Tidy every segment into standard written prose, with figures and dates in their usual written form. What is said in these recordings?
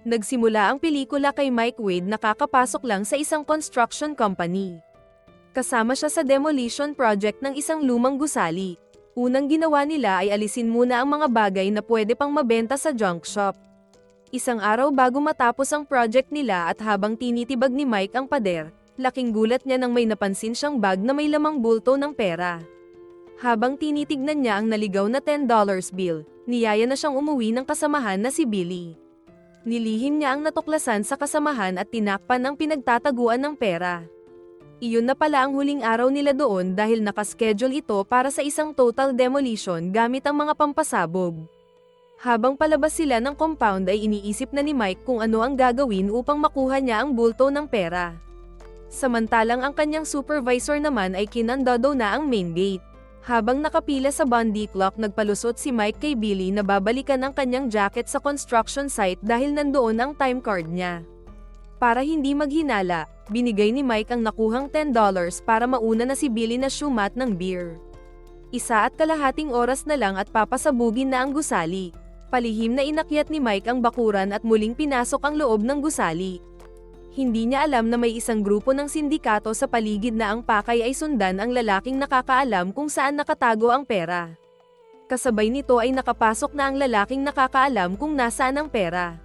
Nagsimula ang pelikula kay Mike Wade na kakapasok lang sa isang construction company. Kasama siya sa demolition project ng isang lumang gusali. Unang ginawa nila ay alisin muna ang mga bagay na pwede pang mabenta sa junk shop. Isang araw bago matapos ang project nila at habang tinitibag ni Mike ang pader, laking gulat niya nang may napansin siyang bag na may lamang bulto ng pera. Habang tinitignan niya ang naligaw na $10 bill, niyaya na siyang umuwi ng kasamahan na si Billy. Nilihim niya ang natuklasan sa kasamahan at tinakpan ang pinagtataguan ng pera. Iyon na pala ang huling araw nila doon dahil nakaschedule ito para sa isang total demolition gamit ang mga pampasabog. Habang palabas sila ng compound ay iniisip na ni Mike kung ano ang gagawin upang makuha niya ang bulto ng pera. Samantalang ang kanyang supervisor naman ay kinandado na ang main gate. Habang nakapila sa Bondi clock nagpalusot si Mike kay Billy na babalikan ang kanyang jacket sa construction site dahil nandoon ang time card niya. Para hindi maghinala, binigay ni Mike ang nakuhang $10 para mauna na si Billy na sumat ng beer. 1.5 oras na lang at papasabugin na ang gusali. Palihim na inakyat ni Mike ang bakuran at muling pinasok ang loob ng gusali. Hindi niya alam na may isang grupo ng sindikato sa paligid na ang pakay ay sundan ang lalaking nakakaalam kung saan nakatago ang pera. Kasabay nito ay nakapasok na ang lalaking nakakaalam kung nasaan ang pera.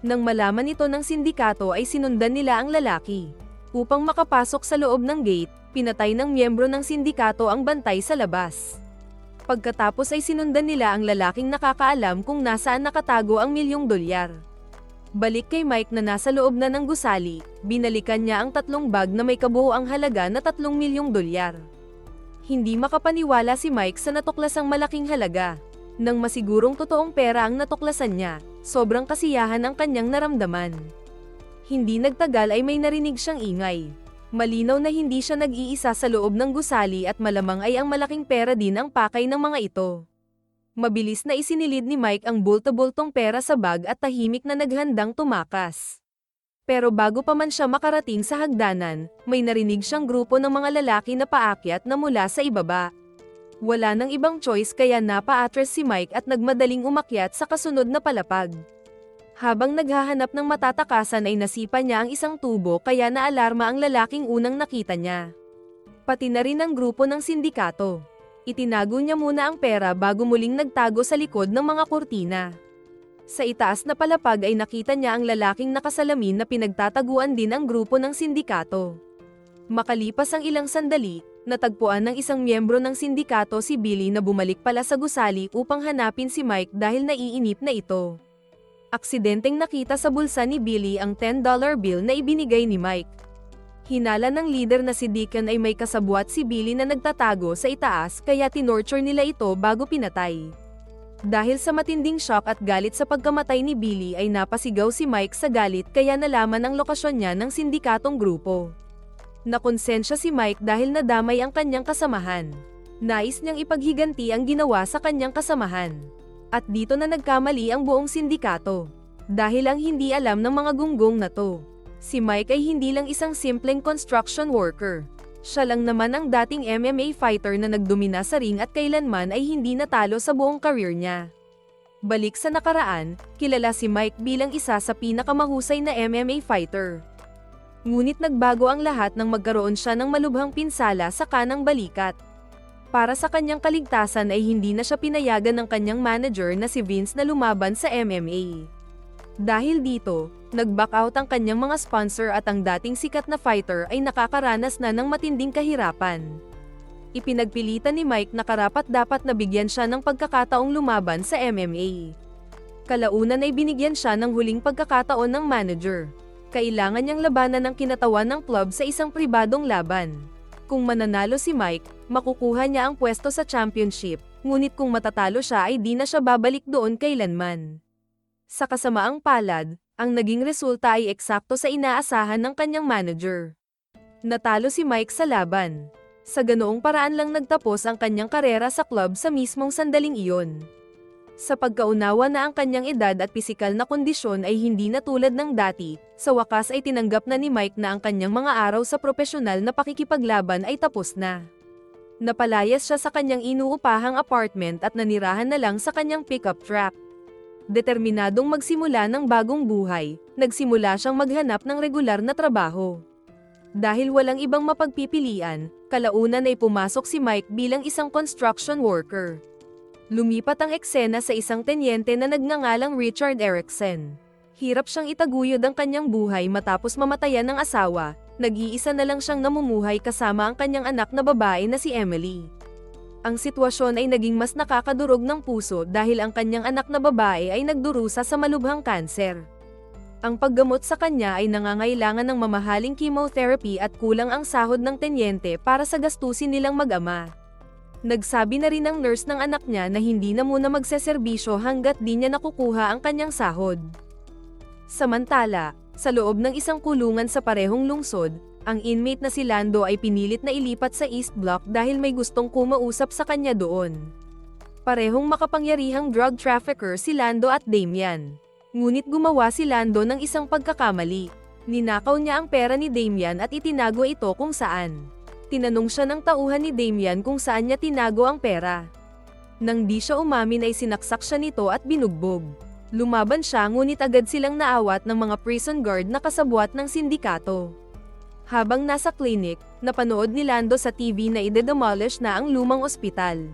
Nang malaman ito ng sindikato ay sinundan nila ang lalaki. Upang makapasok sa loob ng gate, pinatay ng miyembro ng sindikato ang bantay sa labas. Pagkatapos ay sinundan nila ang lalaking nakakaalam kung nasaan nakatago ang $1,000,000. Balik kay Mike na nasa loob na ng gusali, binalikan niya ang 3 bag na may kabuuang halaga na $3,000,000. Hindi makapaniwala si Mike sa natuklasang malaking halaga. Nang masigurong totoong pera ang natuklasan niya, sobrang kasiyahan ang kanyang naramdaman. Hindi nagtagal ay may narinig siyang ingay. Malinaw na hindi siya nag-iisa sa loob ng gusali at malamang ay ang malaking pera din ang pakay ng mga ito. Mabilis na isinilid ni Mike ang bulto-bultong pera sa bag at tahimik na naghandang tumakas. Pero bago pa man siya makarating sa hagdanan, may narinig siyang grupo ng mga lalaki na paakyat na mula sa ibaba. Wala nang ibang choice kaya napa-atras si Mike at nagmadaling umakyat sa kasunod na palapag. Habang naghahanap ng matatakasan ay nasipa niya ang isang tubo kaya naalarma ang lalaking unang nakita niya. Pati na rin ang grupo ng sindikato. Itinago niya muna ang pera bago muling nagtago sa likod ng mga kurtina. Sa itaas na palapag ay nakita niya ang lalaking nakasalamin na pinagtataguan din ang grupo ng sindikato. Makalipas ang ilang sandali, natagpuan ng isang miyembro ng sindikato si Billy na bumalik pala sa gusali upang hanapin si Mike dahil naiinip na ito. Aksidenteng nakita sa bulsa ni Billy ang $10 bill na ibinigay ni Mike. Hinala ng leader na si Deacon ay may kasabwat si Billy na nagtatago sa itaas kaya tinorture nila ito bago pinatay. Dahil sa matinding shock at galit sa pagkamatay ni Billy ay napasigaw si Mike sa galit kaya nalaman ang lokasyon niya ng sindikatong grupo. Nakonsensya si Mike dahil nadamay ang kanyang kasamahan. Nais niyang ipaghiganti ang ginawa sa kanyang kasamahan. At dito na nagkamali ang buong sindikato. Dahil ang hindi alam ng mga gunggong na to. Si Mike ay hindi lang isang simpleng construction worker. Siya lang naman ang dating MMA fighter na nagdomina sa ring at kailanman ay hindi natalo sa buong career niya. Balik sa nakaraan, kilala si Mike bilang isa sa pinakamahusay na MMA fighter. Ngunit nagbago ang lahat nang magkaroon siya ng malubhang pinsala sa kanang balikat. Para sa kanyang kaligtasan ay hindi na siya pinayagan ng kanyang manager na si Vince na lumaban sa MMA. Dahil dito, nag-back out ang kanyang mga sponsor at ang dating sikat na fighter ay nakakaranas na ng matinding kahirapan. Ipinagpilitan ni Mike na karapat-dapat na bigyan siya ng pagkakataong lumaban sa MMA. Kalaunan ay binigyan siya ng huling pagkakataon ng manager. Kailangan niyang labanan ang kinatawan ng club sa isang pribadong laban. Kung mananalo si Mike, makukuha niya ang pwesto sa championship, ngunit kung matatalo siya ay di na siya babalik doon kailanman. Sa kasamaang palad, ang naging resulta ay eksakto sa inaasahan ng kanyang manager. Natalo si Mike sa laban. Sa ganoong paraan lang nagtapos ang kanyang karera sa club sa mismong sandaling iyon. Sa pagkaunawa na ang kanyang edad at pisikal na kondisyon ay hindi na tulad ng dati, sa wakas ay tinanggap na ni Mike na ang kanyang mga araw sa propesyonal na pakikipaglaban ay tapos na. Napalayas siya sa kanyang inuupahang apartment at nanirahan na lang sa kanyang pickup truck. Determinadong magsimula ng bagong buhay, nagsimula siyang maghanap ng regular na trabaho. Dahil walang ibang mapagpipilian, kalaunan ay pumasok si Mike bilang isang construction worker. Lumipat ang eksena sa isang tenyente na nagngangalang Richard Erickson. Hirap siyang itaguyod ang kanyang buhay matapos mamatayan ng asawa, nag-iisa na lang siyang namumuhay kasama ang kanyang anak na babae na si Emily. Ang sitwasyon ay naging mas nakakadurog ng puso dahil ang kanyang anak na babae ay nagdurusa sa malubhang kanser. Ang paggamot sa kanya ay nangangailangan ng mamahaling chemotherapy at kulang ang sahod ng tenyente para sa gastusin nilang mag-ama. Nagsabi na rin ang nurse ng anak niya na hindi na muna magseserbisyo hanggat di niya nakukuha ang kanyang sahod. Samantala, sa loob ng isang kulungan sa parehong lungsod, ang inmate na si Lando ay pinilit na ilipat sa East Block dahil may gustong kumausap sa kanya doon. Parehong makapangyarihang drug trafficker si Lando at Damian. Ngunit gumawa si Lando ng isang pagkakamali. Ninakaw niya ang pera ni Damian at itinago ito kung saan. Tinanong siya ng tauhan ni Damian kung saan niya tinago ang pera. Nang di siya umamin ay sinaksak siya nito at binugbog. Lumaban siya ngunit agad silang naawat ng mga prison guard na kasabwat ng sindikato. Habang nasa clinic, napanood ni Lando sa TV na ide-demolish na ang lumang ospital.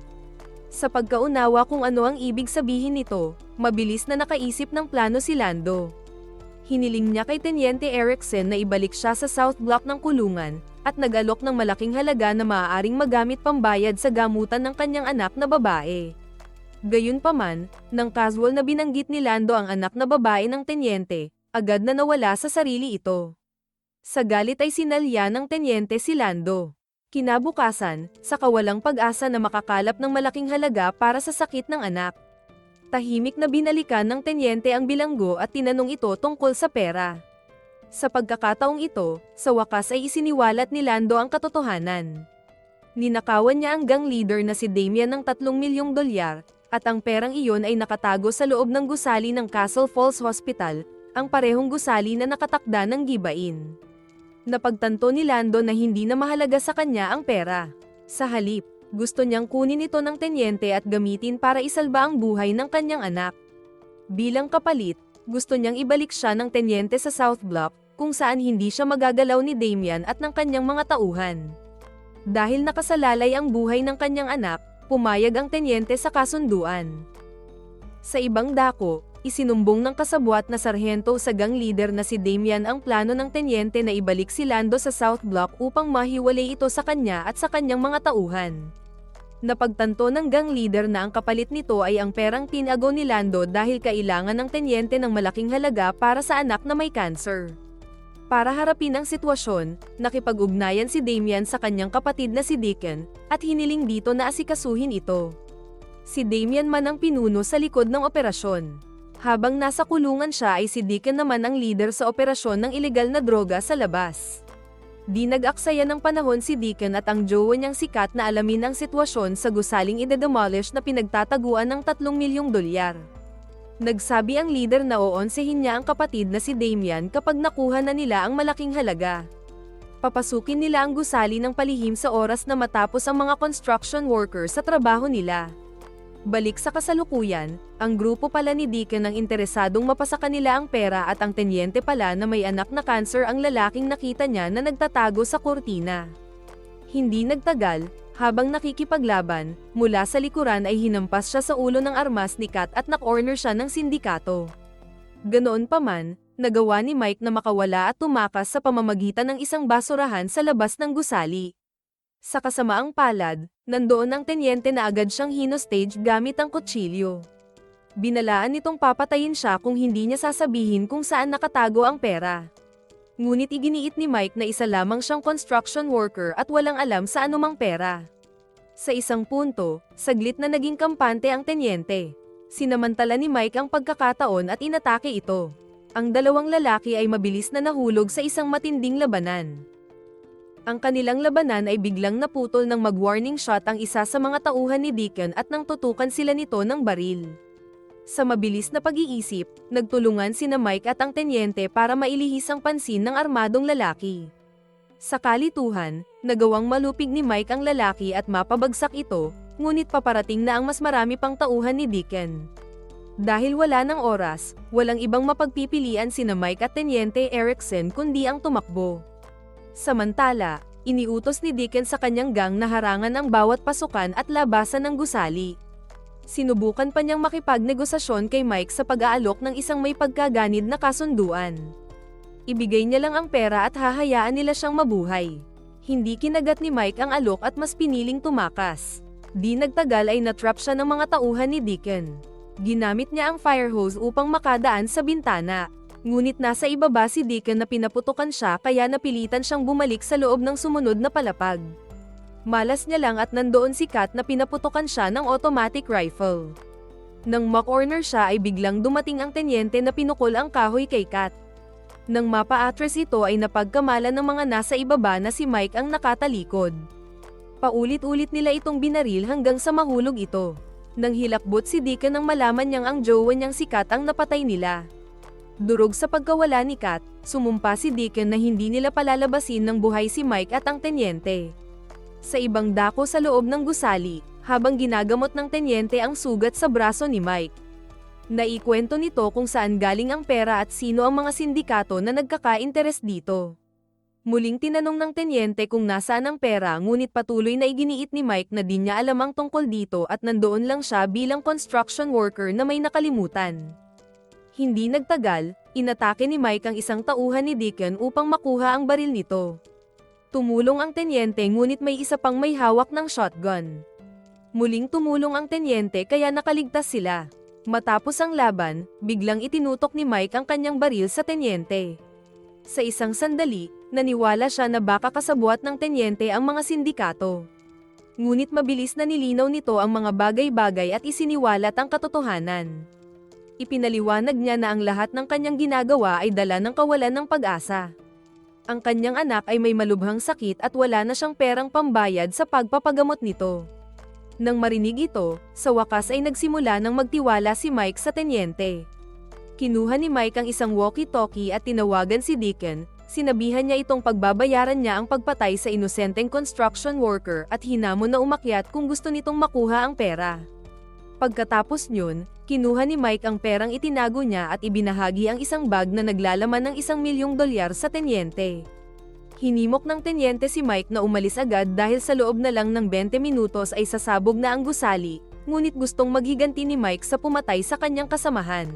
Sa pagkaunawa kung ano ang ibig sabihin nito, mabilis na nakaisip ng plano si Lando. Hiniling niya kay Tenyente Erickson na ibalik siya sa South Block ng kulungan, at nag-alok ng malaking halaga na maaaring magamit pambayad sa gamutan ng kanyang anak na babae. Gayunpaman, nang casual na binanggit ni Lando ang anak na babae ng tenyente, agad na nawala sa sarili ito. Sa galit ay sinalya ng tenyente si Lando. Kinabukasan, sa kawalang pag-asa na makakalap ng malaking halaga para sa sakit ng anak. Tahimik na binalikan ng tenyente ang bilanggo at tinanong ito tungkol sa pera. Sa pagkakataong ito, sa wakas ay isiniwalat ni Lando ang katotohanan. Ninakawan niya ang gang leader na si Damian ng $3 milyong, at ang perang iyon ay nakatago sa loob ng gusali ng Castle Falls Hospital, ang parehong gusali na nakatakda ng gibain. Napagtanto ni Lando na hindi na mahalaga sa kanya ang pera. Sa halip, gusto niyang kunin ito ng tenyente at gamitin para isalba ang buhay ng kanyang anak. Bilang kapalit, gusto niyang ibalik siya ng tenyente sa South Block, kung saan hindi siya magagalaw ni Damian at ng kanyang mga tauhan. Dahil nakasalalay ang buhay ng kanyang anak, pumayag ang tenyente sa kasunduan. Sa ibang dako, isinumbong ng kasabwat na sarhento sa gang leader na si Damian ang plano ng tenyente na ibalik si Lando sa South Block upang mahiwalay ito sa kanya at sa kanyang mga tauhan. Napagtanto ng gang leader na ang kapalit nito ay ang perang tinago ni Lando dahil kailangan ng tenyente ng malaking halaga para sa anak na may cancer. Para harapin ang sitwasyon, nakipag-ugnayan si Damian sa kanyang kapatid na si Deacon, at hiniling dito na asikasuhin ito. Si Damian man ang pinuno sa likod ng operasyon. Habang nasa kulungan siya ay si Deacon naman ang leader sa operasyon ng ilegal na droga sa labas. Di nag-aksaya ng panahon si Deacon at ang jowa niyang si Kat na alamin ang sitwasyon sa gusaling ide-demolish na pinagtataguan ng $3 milyong. Nagsabi ang leader na oonsehin niya ang kapatid na si Damian kapag nakuha na nila ang malaking halaga. Papasukin nila ang gusali ng palihim sa oras na matapos ang mga construction workers sa trabaho nila. Balik sa kasalukuyan, ang grupo pala ni Deacon ang interesadong mapasa kanila ang pera at ang tenyente pala na may anak na cancer ang lalaking nakita niya na nagtatago sa kurtina. Hindi nagtagal, habang nakikipaglaban, mula sa likuran ay hinampas siya sa ulo ng armas ni Kat at na-corner siya ng sindikato. Ganoon pa man, nagawa ni Mike na makawala at tumakas sa pamamagitan ng isang basurahan sa labas ng gusali. Sa kasamaang palad, nandoon ang tenyente na agad siyang hinostage gamit ang kutsilyo. Binalaan nitong papatayin siya kung hindi niya sasabihin kung saan nakatago ang pera. Ngunit iginiit ni Mike na isa lamang siyang construction worker at walang alam sa anumang pera. Sa isang punto, saglit na naging kampante ang tenyente. Sinamantala ni Mike ang pagkakataon at inatake ito. Ang dalawang lalaki ay mabilis na nahulog sa isang matinding labanan. Ang kanilang labanan ay biglang naputol ng mag-warning shot ang isa sa mga tauhan ni Deacon at nang tutukan sila nito ng baril. Sa mabilis na pag-iisip, nagtulungan sina Mike at ang tenyente para mailihis ang pansin ng armadong lalaki. Sa kalituhan, nagawang malupig ni Mike ang lalaki at mapabagsak ito, ngunit paparating na ang mas marami pang tauhan ni Deacon. Dahil wala ng oras, walang ibang mapagpipilian sina Mike at Tenyente Erickson kundi ang tumakbo. Samantala, iniutos ni Deacon sa kanyang gang na harangan ang bawat pasukan at labasan ng gusali. Sinubukan pa niyang makipagnegosasyon kay Mike sa pag-aalok ng isang may pagkaganid na kasunduan. Ibigay niya lang ang pera at hahayaan nila siyang mabuhay. Hindi kinagat ni Mike ang alok at mas piniling tumakas. Di nagtagal ay natrap siya ng mga tauhan ni Deacon. Ginamit niya ang fire hose upang makadaan sa bintana. Ngunit nasa ibaba si Deacon na pinaputukan siya kaya napilitan siyang bumalik sa loob ng sumunod na palapag. Malas niya lang at nandoon si Kat na pinaputukan siya ng automatic rifle. Nang ma-corner siya ay biglang dumating ang tenyente na pinukol ang kahoy kay Kat. Nang mapa-atres ito ay napagkamalan ng mga nasa ibaba na si Mike ang nakatalikod. Paulit-ulit nila itong binaril hanggang sa mahulog ito. Nang hilakbot si Deacon nang malaman niyang ang jowa niyang si Kat ang napatay nila. Durog sa pagkawala ni Kat, sumumpa si Deacon na hindi nila palalabasin ng buhay si Mike at ang tenyente. Sa ibang dako sa loob ng gusali, habang ginagamot ng tenyente ang sugat sa braso ni Mike. Naikwento nito kung saan galing ang pera at sino ang mga sindikato na nagkaka-interes dito. Muling tinanong ng tenyente kung nasaan ang pera ngunit patuloy na iginiit ni Mike na di niya alam ang tungkol dito at nandoon lang siya bilang construction worker na may nakalimutan. Hindi nagtagal, inatake ni Mike ang isang tauhan ni Deacon upang makuha ang baril nito. Tumulong ang tenyente ngunit may isa pang may hawak ng shotgun. Muling tumulong ang tenyente kaya nakaligtas sila. Matapos ang laban, biglang itinutok ni Mike ang kanyang baril sa tenyente. Sa isang sandali, naniwala siya na baka kasabwat ng tenyente ang mga sindikato. Ngunit mabilis na nilinaw nito ang mga bagay-bagay at isiniwalat ang katotohanan. Ipinaliwanag niya na ang lahat ng kanyang ginagawa ay dala ng kawalan ng pag-asa. Ang kanyang anak ay may malubhang sakit at wala na siyang perang pambayad sa pagpapagamot nito. Nang marinig ito, sa wakas ay nagsimula ng magtiwala si Mike sa tenyente. Kinuha ni Mike ang isang walkie-talkie at tinawagan si Deacon, sinabihan niya itong pagbabayaran niya ang pagpatay sa inosenteng construction worker at hinamon na umakyat kung gusto nitong makuha ang pera. Pagkatapos niyon, kinuha ni Mike ang perang itinago niya at ibinahagi ang isang bag na naglalaman ng $1,000,000 sa tenyente. Hinimok ng tenyente si Mike na umalis agad dahil sa loob na lang ng 20 minutos ay sasabog na ang gusali, ngunit gustong maghiganti ni Mike sa pumatay sa kanyang kasamahan.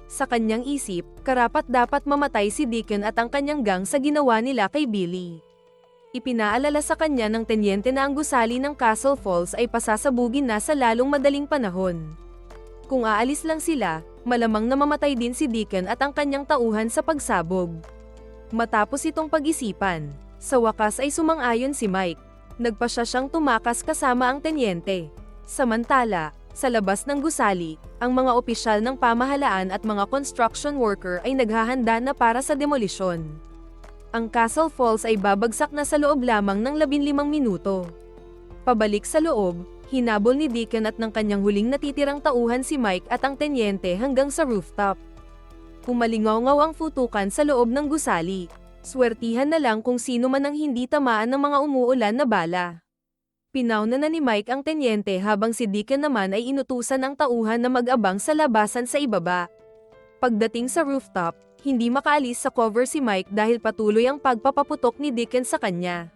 Sa kanyang isip, karapat-dapat mamatay si Deacon at ang kanyang gang sa ginawa nila kay Billy. Ipinaalala sa kanya ng tenyente na ang gusali ng Castle Falls ay pasasabugin na sa lalong madaling panahon. Kung aalis lang sila, malamang na mamatay din si Deacon at ang kanyang tauhan sa pagsabog. Matapos itong pag-isipan, sa wakas ay sumang-ayon si Mike. Nagpasya siyang tumakas kasama ang tenyente. Samantala, sa labas ng gusali, ang mga opisyal ng pamahalaan at mga construction worker ay naghahanda na para sa demolisyon. Ang Castle Falls ay babagsak na sa loob lamang ng 15 minuto. Pabalik sa loob, hinabol ni Deacon at ng kanyang huling natitirang tauhan si Mike at ang tenyente hanggang sa rooftop. Pumalingaw-ngaw ang futukan sa loob ng gusali. Swertihan na lang kung sino man ang hindi tamaan ng mga umuulan na bala. Pinauna na ni Mike ang tenyente habang si Deacon naman ay inutusan ang tauhan na mag-abang sa labasan sa ibaba. Pagdating sa rooftop, hindi makaalis sa cover si Mike dahil patuloy ang pagpapaputok ni Deacon sa kanya.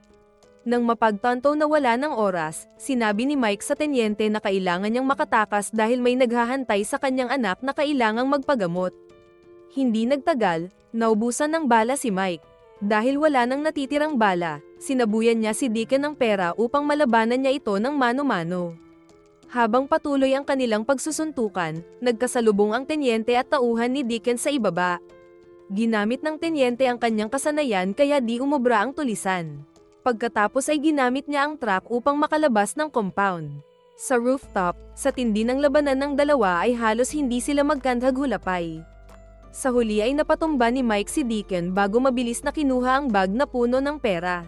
Nang mapagtanto na wala ng oras, sinabi ni Mike sa tenyente na kailangan niyang makatakas dahil may naghahantay sa kanyang anak na kailangang magpagamot. Hindi nagtagal, naubusan ng bala si Mike. Dahil wala nang natitirang bala, sinabuyan niya si Deacon ng pera upang malabanan niya ito ng mano-mano. Habang patuloy ang kanilang pagsusuntukan, nagkasalubong ang tenyente at tauhan ni Deacon sa ibaba. Ginamit ng tenyente ang kanyang kasanayan kaya di umubra ang tulisan. Pagkatapos ay ginamit niya ang truck upang makalabas ng compound. Sa rooftop, sa tindi ng labanan ng dalawa ay halos hindi sila magkandhaghulapay. Sa huli ay napatumba ni Mike si Deacon bago mabilis na kinuha ang bag na puno ng pera.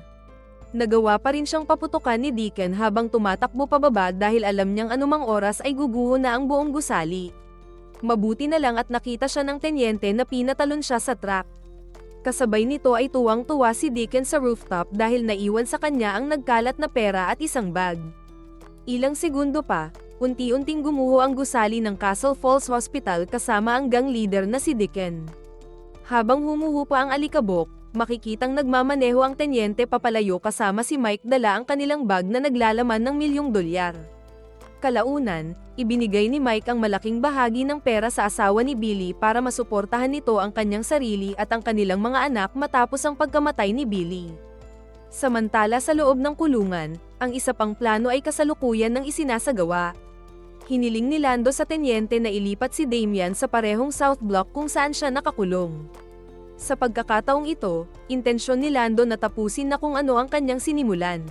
Nagawa pa rin siyang paputukan ni Deacon habang tumatakbo pababa dahil alam niyang anumang oras ay guguho na ang buong gusali. Mabuti na lang at nakita siya ng tenyente na pinatalon siya sa truck. Kasabay nito ay tuwang-tuwa si Deacon sa rooftop dahil naiwan sa kanya ang nagkalat na pera at isang bag. Ilang segundo pa, Unti-unting gumuho ang gusali ng Castle Falls Hospital kasama ang gang leader na si Dicken. Habang humuhu pa ang alikabok, makikitang nagmamaneho ang tenyente papalayo kasama si Mike dala ang kanilang bag na naglalaman ng $1,000,000. Kalaunan, ibinigay ni Mike ang malaking bahagi ng pera sa asawa ni Billy para masuportahan nito ang kanyang sarili at ang kanilang mga anak matapos ang pagkamatay ni Billy. Samantala sa loob ng kulungan, ang isa pang plano ay kasalukuyan ng isinasagawa. Hiniling ni Lando sa tenyente na ilipat si Damian sa parehong South Block kung saan siya nakakulong. Sa pagkakataong ito, intensyon ni Lando na tapusin na kung ano ang kanyang sinimulan.